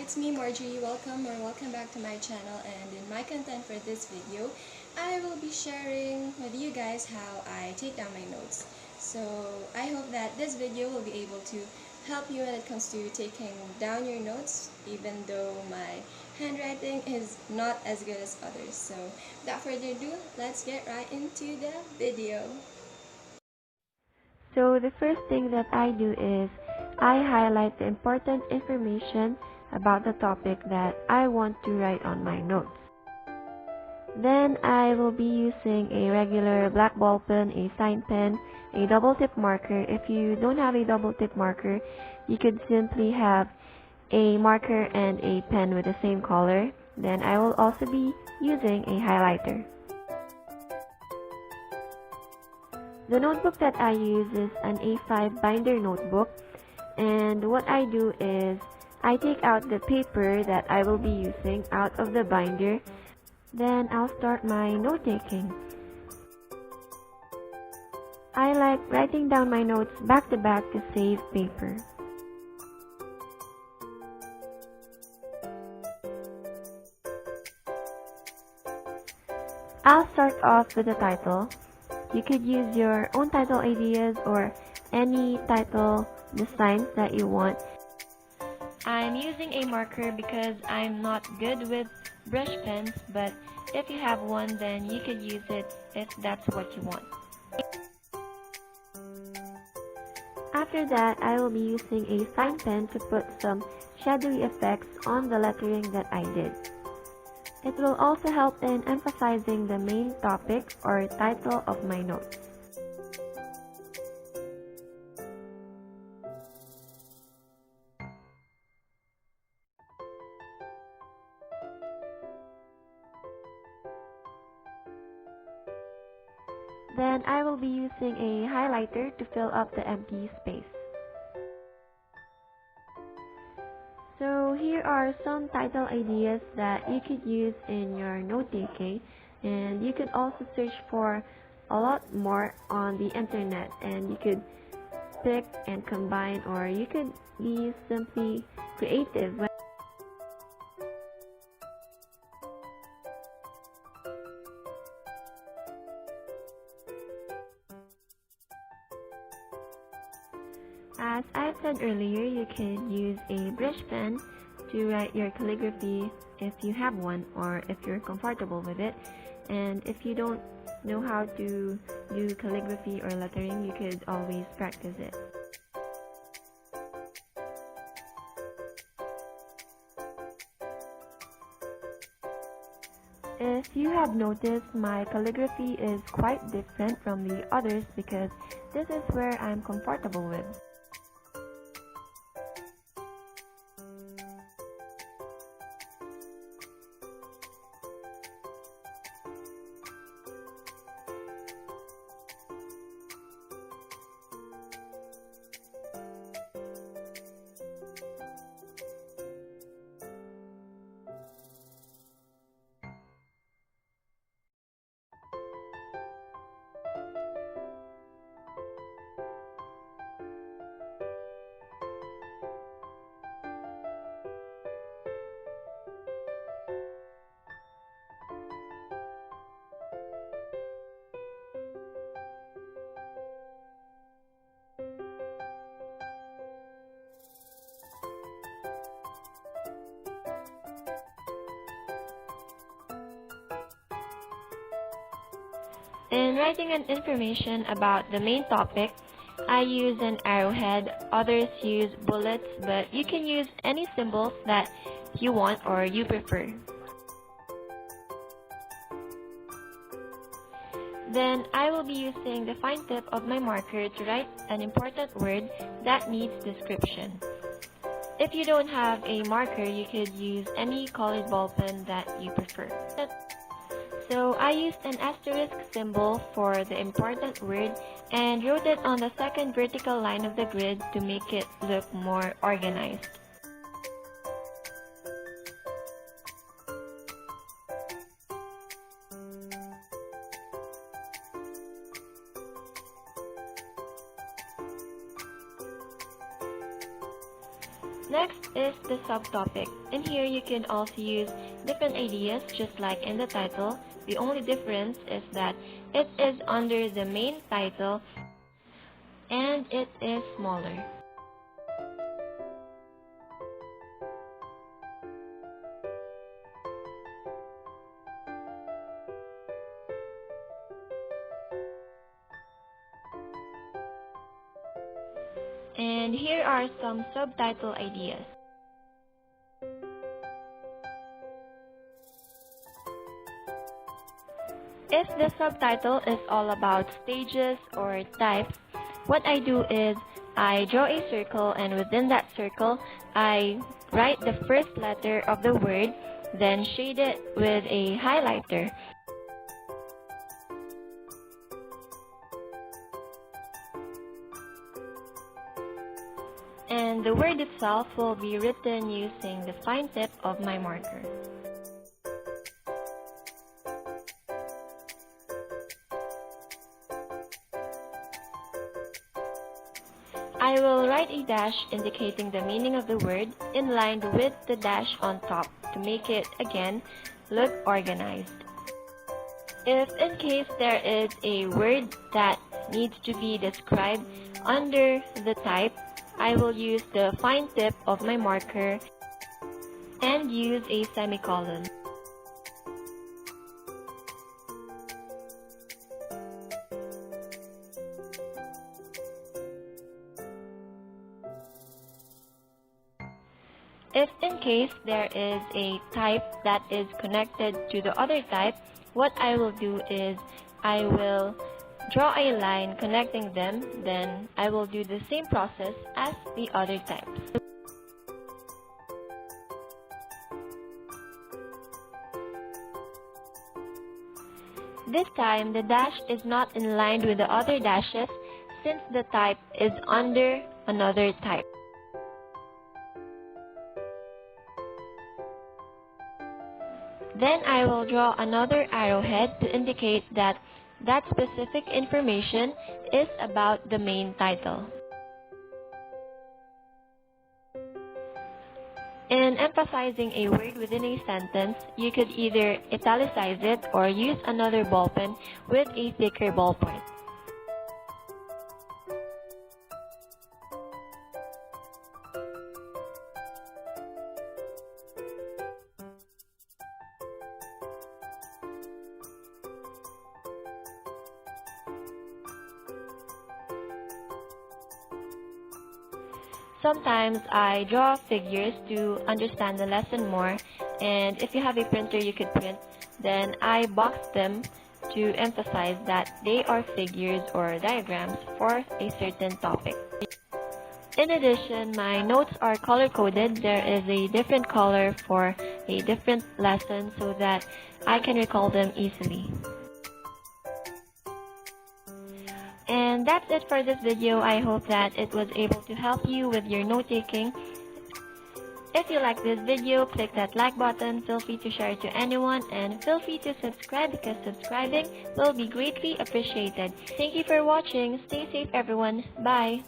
it's me Marjorie. Welcome back to my channel, and in my content for this video, I will be sharing with you guys how I take down my notes. So I hope that this video will be able to help you when it comes to taking down your notes, even though my handwriting is not as good as others. So without further ado, let's get right into the video. So the first thing that I do is I highlight the important information about the topic that I want to write on my notes. Then I will be using a regular black ball pen, a sign pen, a double tip marker. If you don't have a double tip marker, you could simply have a marker and a pen with the same color. Then I will also be using a highlighter. The notebook that I use is an A5 binder notebook, and what I do is I take out the paper that I will be using out of the binder. Then I'll start my note taking. I like writing down my notes back to back to save paper. I'll start off with the title. You could use your own title ideas or any title designs that you want. I'm using a marker because I'm not good with brush pens, but if you have one, then you could use it if that's what you want. After that, I will be using a sign pen to put some shadowy effects on the lettering that I did. It will also help in emphasizing the main topic or title of my notes. Then I will be using a highlighter to fill up the empty space. So here are some title ideas that you could use in your note-taking, and you could also search for a lot more on the internet, and you could pick and combine, or you could be simply creative. As I said earlier, you can use a brush pen to write your calligraphy if you have one or if you're comfortable with it. And if you don't know how to do calligraphy or lettering, you could always practice it. If you have noticed, my calligraphy is quite different from the others because this is where I'm comfortable with. In writing an information about the main topic, I use an arrowhead, others use bullets, but you can use any symbols that you want or you prefer. Then I will be using the fine tip of my marker to write an important word that needs description. If you don't have a marker, you could use any colored ball pen that you prefer. So I used an asterisk symbol for the important word and wrote it on the second vertical line of the grid to make it look more organized. Next is the subtopic. In here you can also use different ideas just like in the title. The only difference is that it is under the main title and it is smaller. And here are some subtitle ideas. If the subtitle is all about stages or types, what I do is I draw a circle, and within that circle, I write the first letter of the word, then shade it with a highlighter. And the word itself will be written using the fine tip of my marker. I will write a dash indicating the meaning of the word in line with the dash on top to make it, again, look organized. If in case there is a word that needs to be described under the type, I will use the fine tip of my marker and use a semicolon. If in case there is a type that is connected to the other type, what I will do is I will draw a line connecting them, then I will do the same process as the other types. This time, the dash is not in line with the other dashes since the type is under another type. Then I will draw another arrowhead to indicate that that specific information is about the main title. In emphasizing a word within a sentence, you could either italicize it or use another ballpen with a thicker ballpoint. Sometimes I draw figures to understand the lesson more, and if you have a printer you could print, then I box them to emphasize that they are figures or diagrams for a certain topic. In addition, my notes are color-coded. There is a different color for a different lesson so that I can recall them easily. And that's it for this video. I hope that it was able to help you with your note-taking. If you like this video, click that like button, feel free to share it to anyone, and feel free to subscribe because subscribing will be greatly appreciated. Thank you for watching. Stay safe everyone. Bye!